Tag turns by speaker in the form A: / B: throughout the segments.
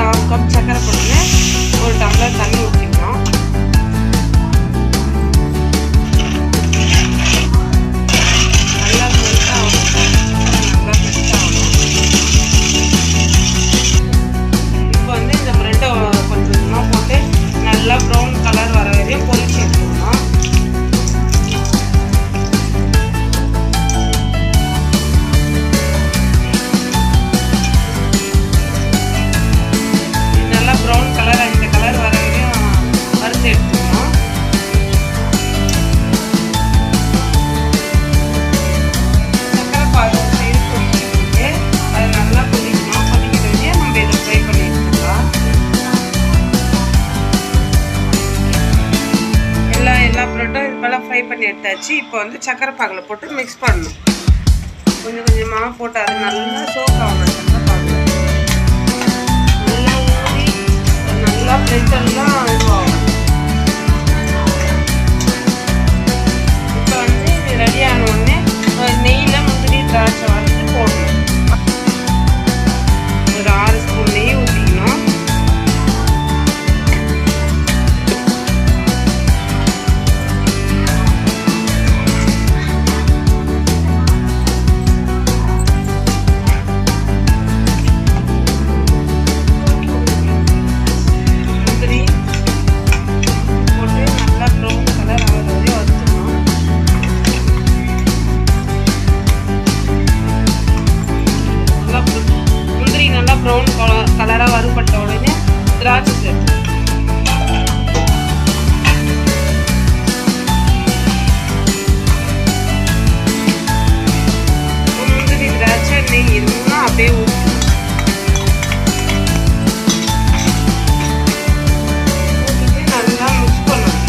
A: 1/2 cup சக்கரை போட்டு 1 tumbler தண்ணி ஊற்றிக்கணும். நல்லா மெல்ட் ஆகணும். இப்போ வந்து இந்த ப்ரெட்டை கொஞ்சம் கொஞ்சமாக போட்டு நல்லா ப்ரௌன் கலர் வர வரையும் பொரிச்சு எடுத்துக்கணும். நல்லா ப்ரௌன் கலர் இந்த கலர் வர வரையும் வறுத்து எடுத்துக்கணும். சக்கரை பாகு சைடு கொதிக்கிட்டு அது நல்லா கொதிக்கணும். கொதிக்கிட்டு வச்சு நம்ம இதை ஃப்ரை பண்ணி எடுத்துக்கலாம். எல்லா ப்ரெட்டும் இது போல் ஃப்ரை பண்ணி எடுத்தாச்சு. இப்போ வந்து சக்கரை பாகில் போட்டு மிக்ஸ் பண்ணணும். கொஞ்சம் கொஞ்சமாக போட்டு அது நல்லா சோக் ஆகணும். சக்கரை பாகு நல்லா ஊறி நல்லா ப்ரெட்டெல்லாம் இதுவாகும். இப்போ வந்து இது ரெடி ஆன உடனே நெய்யில் முந்திரி திராட்சை வறுத்து போடணும். ஒரு 6 ஸ்பூன் நெய் ஊற்றிக்கணும். முந்திரி போட்டு நல்லா ப்ரௌன் கலர் ஆகிற வரையும் வறுத்துக்கணும். நல்லா முந்திரி நல்லா ப்ரௌன் கலராக வறுபட்ட உடனே திராட்சை சேர்த்து முந்திரி திராட்சை நெய் இருந்தால் அப்படியே ஊற்றணும். ஊற்றிட்டு நல்லா மிக்ஸ் பண்ணணும்.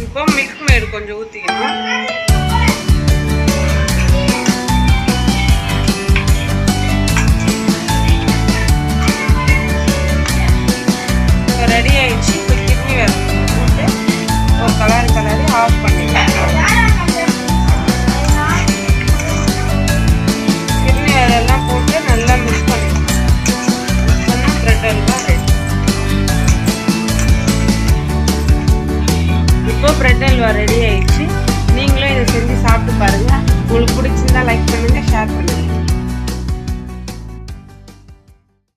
A: இப்போ மில்க் மேடு கொஞ்சம் ஊற்றிக்கணும். இப்போ ரெடி ஆயிடுச்சு. இப்போ கிட்னி வேலை போட்டு ஒரு கலரி ஆஃப் பண்ணிக்கலாம். கிட்னி வேலையெல்லாம் போட்டு நல்லா மிக்ஸ் பண்ணிக்கலாம். பண்ணால் ப்ரெட் அல்வா ரெடி. இப்போ ப்ரெட் அல்வா ரெடி ஆயிடுச்சு.